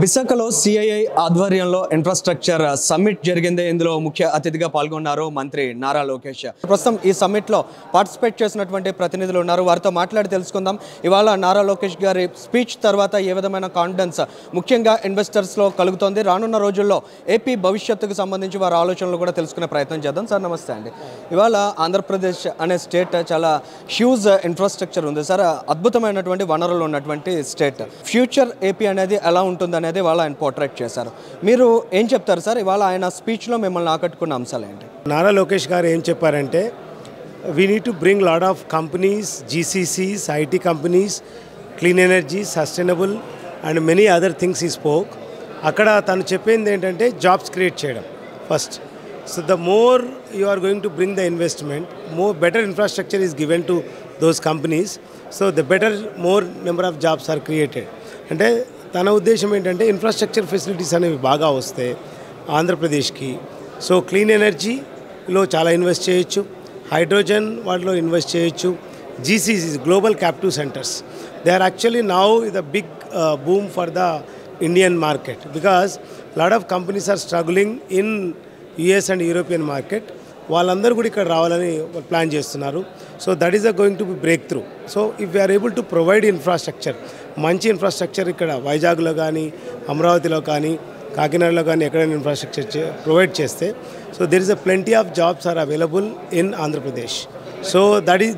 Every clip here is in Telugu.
విశాఖలో సిఐఐ ఆధ్వర్యంలో ఇన్ఫ్రాస్ట్రక్చర్ సమ్మిట్ జరిగింది. ఇందులో ముఖ్య అతిథిగా పాల్గొన్నారు మంత్రి నారా లోకేష్. ప్రస్తుతం ఈ సమ్మిట్లో పార్టిసిపేట్ చేసినటువంటి ప్రతినిధులు ఉన్నారు. వారితో మాట్లాడి తెలుసుకుందాం. ఇవాళ నారా లోకేష్ గారి స్పీచ్ తర్వాత ఏ విధమైన కాన్ఫిడెన్స్ ముఖ్యంగా ఇన్వెస్టర్స్లో కలుగుతోంది, రానున్న రోజుల్లో ఏపీ భవిష్యత్తుకు సంబంధించి వారి ఆలోచనలు కూడా తెలుసుకునే ప్రయత్నం చేద్దాం. సార్ నమస్తే అండి. ఇవాళ ఆంధ్రప్రదేశ్ అనే స్టేట్ చాలా హ్యూజ్ ఇన్ఫ్రాస్ట్రక్చర్ ఉంది సార్, అద్భుతమైనటువంటి వనరులు ఉన్నటువంటి స్టేట్. ఫ్యూచర్ ఏపీ అనేది ఎలా ఉంటుంది అనేది వాళ్ళ ఆయన పోర్ట్రేట్ చేశారు. మీరు ఏం చెప్తారు సార్? ఇవాళ ఆయన స్పీచ్లో మిమ్మల్ని ఆకట్టుకున్న అంశాలు ఏంటి? నారా లోకేష్ గారు ఏం చెప్పారంటే, we need to bring lot of companies, GCCs, IT companies, clean energy, sustainable and many other things he spoke. అక్కడ తను చెప్పింది ఏంటంటే జాబ్స్ క్రియేట్ చేయడం first. So the more you are going to bring the investment, more better infrastructure is given to those companies. So the better more number of jobs are created. అంటే తన ఉద్దేశం ఏంటంటే ఇన్ఫ్రాస్ట్రక్చర్ ఫెసిలిటీస్ అనేవి బాగా వస్తే ఆంధ్రప్రదేశ్కి, సో క్లీన్ ఎనర్జీలో చాలా ఇన్వెస్ట్ చేయొచ్చు, హైడ్రోజన్ వాటిలో ఇన్వెస్ట్ చేయొచ్చు, GCCs global captive centres, they are actually now the big boom for the Indian market because lot of companies are struggling in US and European market. వాళ్ళందరూ కూడా ఇక్కడ రావాలని ప్లాన్ చేస్తున్నారు. So that is going to be breakthrough. So if we are able to provide infrastructure, మంచి ఇన్ఫ్రాస్ట్రక్చర్ ఇక్కడ వైజాగ్లో కానీ, అమరావతిలో కానీ, కాకినాడలో కానీ ఎక్కడైనా ఇన్ఫ్రాస్ట్రక్చర్ ప్రొవైడ్ చేస్తే, so there is a plenty of jobs are available in Andhra Pradesh. So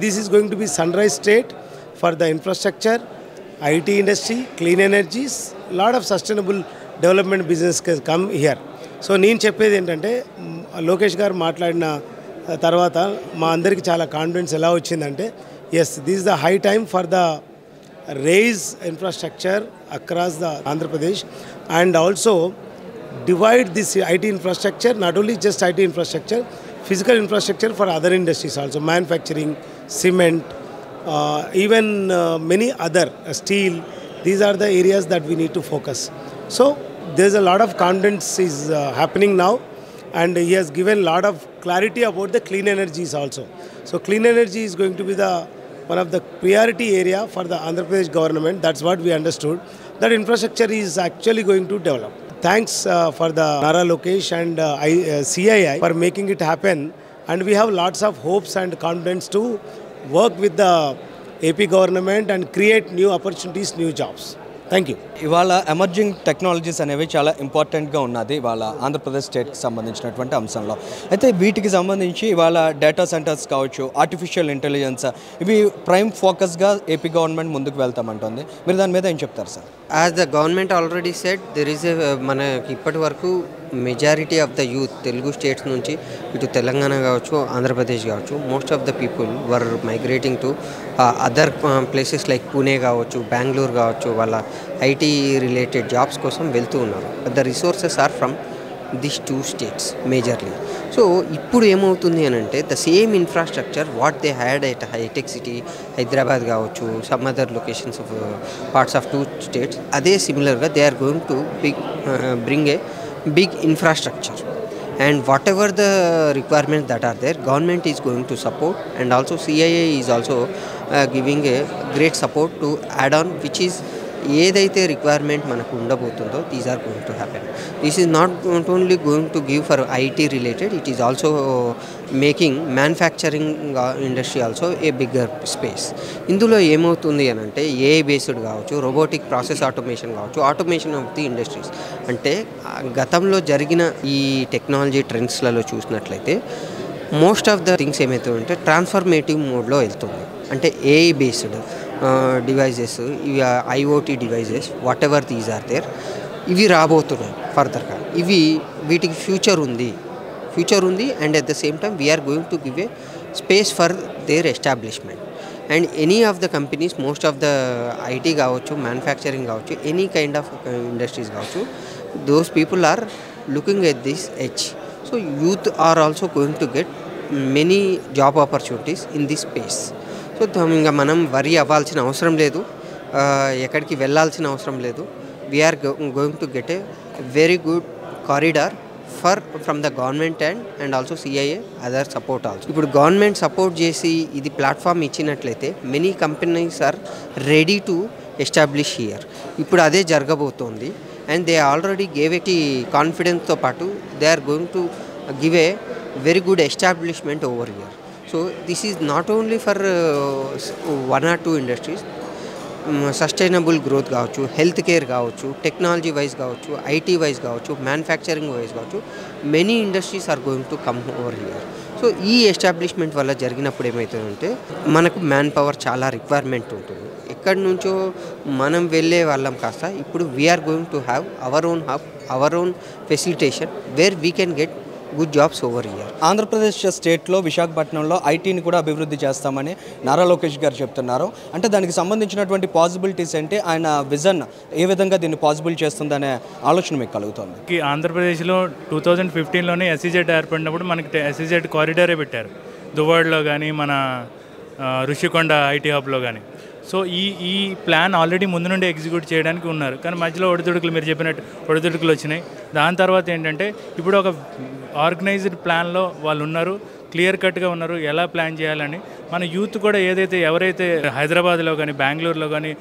this is going to be sunrise state for the infrastructure, IT industry, clean energies, lot of sustainable development business come here. So నేను చెప్పేది ఏంటంటే, లోకేష్ గారు మాట్లాడిన తర్వాత మా అందరికీ చాలా కాన్ఫిడెన్స్ ఎలా వచ్చిందంటే, yes this is the high time for the raise infrastructure across the Andhra Pradesh and also divide this IT infrastructure, not only just IT infrastructure, physical infrastructure for other industries also, manufacturing, cement, even many other, steel. These are the areas that we need to focus. So there's a lot of confidence is happening now, and he has given a lot of clarity about the clean energies also. So clean energy is going to be the one of the priority area for the Andhra Pradesh government. That's what we understood, that infrastructure is actually going to develop. Thanks for the Nara Lokesh and CII for making it happen, and we have lots of hopes and confidence to work with the AP government and create new opportunities, new jobs. Thank you. ఇవాళ ఎమర్జింగ్ టెక్నాలజీస్ అనేవి చాలా ఇంపార్టెంట్గా ఉన్నది ఇవాళ ఆంధ్రప్రదేశ్ స్టేట్కి సంబంధించినటువంటి అంశంలో. అయితే వీటికి సంబంధించి ఇవాళ డేటా సెంటర్స్ కావచ్చు, ఆర్టిఫిషియల్ ఇంటెలిజెన్స్, ఇవి ప్రైమ్ ఫోకస్గా ఏపీ గవర్నమెంట్ ముందుకు వెళ్తామంటుంది. మీరు దాని మీద ఏం చెప్తారు sir? As the government already said, there is మనకి ఇప్పటి వరకు majority of the youth Telugu states నుంచి ఇటు తెలంగాణ కావచ్చు, ఆంధ్రప్రదేశ్ కావచ్చు, most of the people were migrating to other places like Pune కావచ్చు, బెంగళూరు కావచ్చు, వాళ్ళ ఐటీ రిలేటెడ్ జాబ్స్ కోసం వెళ్తూ ఉన్నారు. The resources are from this two states majorly. So ఇప్పుడు ఏమవుతుంది అని అంటే, the same infrastructure what they had at Hitech City Hyderabad కావచ్చు, some other locations of parts of two states, అదే సిమిలర్గా they are going to bring a big infrastructure, and whatever the requirements that are there, government is going to support, and also CII is also giving a great support to add on, which is ఏదైతే రిక్వైర్మెంట్ మనకు ఉండబోతుందో these are going to happen. This is not only going to give for IT related, it is also making manufacturing industry also a bigger space. ఇందులో ఏమవుతుంది అని అంటే, ఏఐ బేస్డ్ కావచ్చు, రోబోటిక్ ప్రాసెస్ ఆటోమేషన్ కావచ్చు, ఆటోమేషన్ ఆఫ్ ది ఇండస్ట్రీస్. అంటే గతంలో జరిగిన ఈ టెక్నాలజీ ట్రెండ్స్లలో చూసినట్లయితే మోస్ట్ ఆఫ్ ద థింగ్స్ ఏమవుతుందంటే ట్రాన్స్ఫర్మేటివ్ మోడ్లో వెళ్తుంది. అంటే ఏఐ బేస్డ్ డివైజెస్, ఇవి IoT devices, what ever these are there, ఇవి రాబోతున్నాయి ఫర్దర్గా. వీటికి ఫ్యూచర్ ఉంది and at the same time we are going to give a space for their establishment. And any of the companies, most of the IT కావచ్చు, మ్యానుఫ్యాక్చరింగ్ కావచ్చు, ఎనీ కైండ్ ఆఫ్ ఇండస్ట్రీస్ కావచ్చు, those people are looking at this edge. So youth are also going to get many job opportunities in this space. So ఇంకా మనం వరి అవ్వాల్సిన అవసరం లేదు, ఎక్కడికి వెళ్ళాల్సిన అవసరం లేదు. We are going to get a very good corridor from the government and also CIA other support also. ఇప్పుడు గవర్నమెంట్ సపోర్ట్ చేసి ఇది ప్లాట్ఫామ్ ఇచ్చినట్లయితే many companies are ready to establish here. ఇప్పుడు అదే జరగబోతోంది. And they already gave a కాన్ఫిడెన్స్తో పాటు they are going to give a very good establishment over here. So this is not only for 1 or 2 industries. Sustainable growth కావచ్చు, హెల్త్ కేర్ కావచ్చు, టెక్నాలజీ వైజ్ కావచ్చు, ఐటీ వైజ్ కావచ్చు, మ్యానుఫ్యాక్చరింగ్ వైజ్ కావచ్చు, many industries are going to come over here. So ఈ ఎస్టాబ్లిష్మెంట్ వల్ల జరిగినప్పుడు ఏమవుతుందంటే మనకు మ్యాన్ పవర్ చాలా రిక్వైర్మెంట్ ఉంటుంది. ఎక్కడి నుంచో మనం వెళ్ళే వాళ్ళం కాస్త ఇప్పుడు we are going to have our own hub, our own facilitation where we can get good jobs over here. Andhra Pradesh స్టేట్లో విశాఖపట్నంలో ఐటీని కూడా అభివృద్ధి చేస్తామని నారా లోకేష్ గారు చెప్తున్నారు. అంటే దానికి సంబంధించినటువంటి పాసిబిలిటీస్ ఏంటి, ఆయన విజన్ ఏ విధంగా దీన్ని పాసిబుల్ చేస్తుందనే ఆలోచన మీకు కలుగుతుంది? ఆంధ్రప్రదేశ్లో 2015లోనే ఎస్ఈజెడ్ ఏర్పడినప్పుడు మనకి ఎస్ఈజెడ్ కారిడారే పెట్టారు, దువ్వాడలో కానీ మన ఋషికొండ ఐటీ హబ్లో కానీ. సో ఈ ప్లాన్ ఆల్రెడీ ముందు నుండి ఎగ్జిక్యూట్ చేయడానికి ఉన్నారు. కానీ మధ్యలో ఒడిదుడుకులు, మీరు చెప్పినట్టు ఒడిదుడుకులు వచ్చినాయి. దాని తర్వాత ఏంటంటే ఇప్పుడు ఒక ఆర్గనైజ్డ్ ప్లాన్లో వాళ్ళు ఉన్నారు, క్లియర్ కట్గా ఉన్నారు ఎలా ప్లాన్ చేయాలని. మన యూత్ కూడా ఎవరైతే హైదరాబాద్లో కానీ బెంగళూరులో కానీ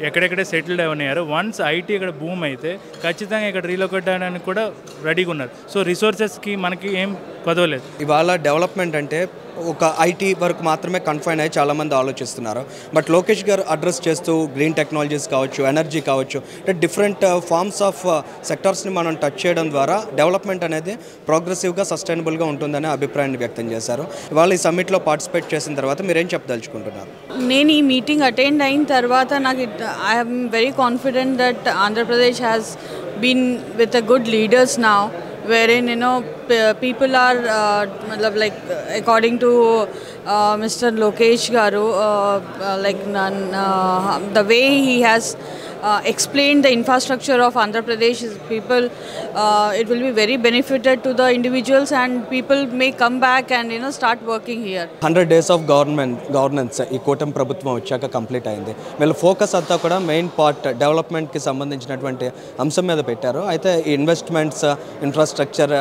ఎక్కడెక్కడే సెటిల్డ్ అయ్యారో, వన్స్ ఐటీ ఇక్కడ బూమ్ అయితే ఖచ్చితంగా ఇక్కడ రీలొకేట్ అవ్వడానికి కూడా రెడీగా ఉన్నారు. సో రిసోర్సెస్కి మనకి ఏం కొదవలేదు. ఇవాళ డెవలప్మెంట్ అంటే ఒక ఐటీ వరకు మాత్రమే కన్ఫైన్ అయ్యి చాలామంది ఆలోచిస్తున్నారు. బట్ లోకేష్ గారు అడ్రస్ చేస్తూ గ్రీన్ టెక్నాలజీస్ కావచ్చు, ఎనర్జీ కావచ్చు, అంటే డిఫరెంట్ ఫార్మ్స్ ఆఫ్ సెక్టార్స్ని మనం టచ్ చేయడం ద్వారా డెవలప్మెంట్ అనేది ప్రోగ్రెసివ్గా, సస్టైనబుల్గా ఉంటుందనే అభిప్రాయాన్ని వ్యక్తం చేశారు. ఇవాళ ఈ సమ్మిట్లో పార్టిసిపేట్ చేసిన తర్వాత మీరేం చెప్పదలుచుకుంటున్నారు? నేను ఈ మీటింగ్ అటెండ్ అయిన తర్వాత నాకు I'm very confident that Andhra Pradesh has been with a good leaders now, wherein people are like according to Mr. Lokesh Garu, like the way he has explained the infrastructure of Andhra Pradesh people, it will be very benefited to the individuals and people may come back and start working here. 100 days of governance ఈ కూటమి ప్రభుత్వం వచ్చాక కంప్లీట్ అయింది. వీళ్ళ ఫోకస్ అంతా కూడా మెయిన్ పార్ట్ డెవలప్మెంట్కి సంబంధించినటువంటి అంశం మీద పెట్టారు. అయితే ఈ ఇన్వెస్ట్మెంట్స్, ఇన్ఫ్రాస్ట్రక్చర్,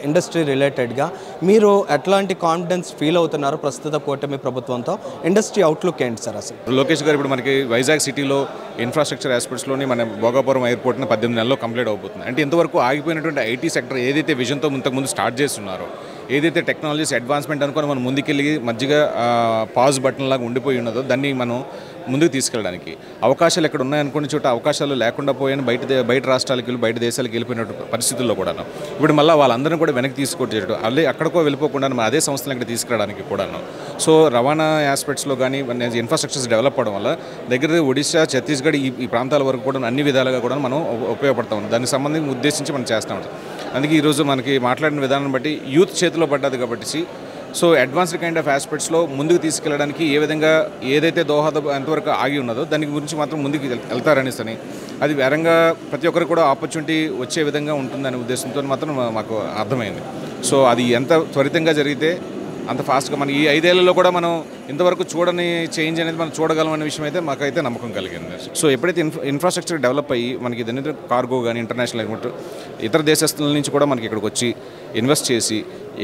ఇండస్ట్రీ రిలేటెడ్గా మీరు ఎట్లాంటి కాన్ఫిడెన్స్ ఫీల్ అవుతున్నారు ప్రస్తుత కూటమి ప్రభుత్వంతో? ఇండస్ట్రీ అవుట్లుక్ ఏంటి సార్ అసలు? లోకేష్ గారు ఇప్పుడు మనకి వైజాగ్ సిటీలో ఇన్ఫ్రాస్ట్రక్చర్ ఆస్పెక్ట్స్లోని మన భోగాపురం ఎయిర్పోర్ట్ని 18 నెలల్లో కంప్లీట్ అవుతుంది. అంటే ఇంతవరకు ఆగిపోయినటువంటి ఐటీ సెక్టర్ ఏదైతే విజన్తో ఇంతకుముందు స్టార్ట్ చేస్తున్నారో, ఏదైతే టెక్నాలజీస్ అడ్వాన్స్మెంట్ అనుకుని మనం ముందుకెళ్ళి మధ్యగా పాజ్ బటన్ లాగా ఉండిపోయి ఉన్నదో దాన్ని మనం ముందుకు తీసుకెళ్ళడానికి అవకాశాలు ఎక్కడ ఉన్నాయనుకునే చోట అవకాశాలు లేకుండా పోయాను. బయట రాష్ట్రాలకు వెళ్ళి బయట దేశాలకు వెళ్ళిపోయినట్టు పరిస్థితుల్లో కూడాను ఇప్పుడు మళ్ళీ వాళ్ళందరినీ కూడా వెనక్కి తీసుకొచ్చేటట్టు అల్లే అక్కడికో వెళ్ళిపోకుండా మన అదే సంస్థలను ఇక్కడ తీసుకురావడానికి కూడాను. సో రవాణా ఆస్పెక్ట్స్లో కానీ ఇన్ఫ్రాస్ట్రక్చర్స్ డెవలప్ అవడం వల్ల దగ్గర ఒడిశా, ఛత్తీస్గఢ్ ఈ ప్రాంతాల వరకు కూడా అన్ని విధాలుగా కూడా మనం ఉపయోగపడతాం. దానికి సంబంధించి ఉద్దేశించి మనం చేస్తూ ఉంటాం. అందుకే ఈరోజు మనకి మాట్లాడిన విధానం బట్టి యూత్ చేతిలో పడ్డది కాబట్టి సో అడ్వాన్స్డ్ కైండ్ ఆఫ్ ఆస్పెక్ట్స్లో ముందుకు తీసుకెళ్ళడానికి ఏ విధంగా ఏదైతే దోహద ఎంతవరకు ఆగి ఉన్నదో దాని గురించి మాత్రం ముందుకు వెళ్తారనేసని, అది వేరంగా ప్రతి ఒక్కరికి కూడా ఆపర్చునిటీ వచ్చే విధంగా ఉంటుందనే ఉద్దేశంతో మాత్రం మాకు అర్థమైంది. సో అది ఎంత త్వరితంగా జరిగితే అంత ఫాస్ట్గా మన ఈ 5 ఏళ్లలో కూడా మనం ఇంతవరకు చూడని చేంజ్ అనేది మనం చూడగలం అనే విషయం అయితే మాకైతే నమ్మకం కలిగింది. సో ఎప్పుడైతే ఇన్ఫ్రాస్ట్రక్చర్ డెవలప్ అయ్యి మనకి దాని కార్గో కానీ ఇంటర్నేషనల్ ఎయిర్పోర్ట్ ఇతర దేశస్తుల నుంచి కూడా మనకి ఇక్కడికి వచ్చి ఇన్వెస్ట్ చేసి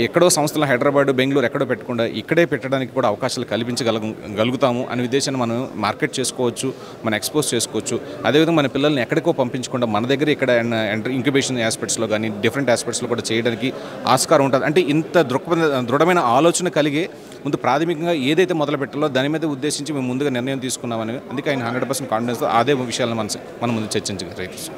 ఎక్కడో సంస్థలు హైదరాబాద్, బెంగళూరు ఎక్కడో పెట్టకుండా ఇక్కడే పెట్టడానికి కూడా అవకాశాలు కల్పించగలుగుతాము అనే ఉద్దేశాన్ని మనం మార్కెట్ చేసుకోవచ్చు, మనం ఎక్స్పోజ్ చేసుకోవచ్చు. అదేవిధంగా మన పిల్లల్ని ఎక్కడికో పంపించకుండా మన దగ్గర ఇక్కడ ఇంక్యుబేషన్ ఆస్పెక్ట్స్లో కానీ డిఫరెంట్ ఆస్పెక్ట్స్లో కూడా చేయడానికి ఆస్కారం ఉంటుంది. అంటే ఇంత దృఢమైన ఆలోచన కలిగే ముందు ప్రాథమికంగా ఏదైతే మొదలు పెట్టాలో దాని మీద ఉద్దేశించి మేము ముందుగా నిర్ణయం తీసుకున్నామని, అందుకే ఆయన 100% కాన్ఫిడెన్స్తో అదే విషయాలను మనం ముందు చర్చించగలిగాం.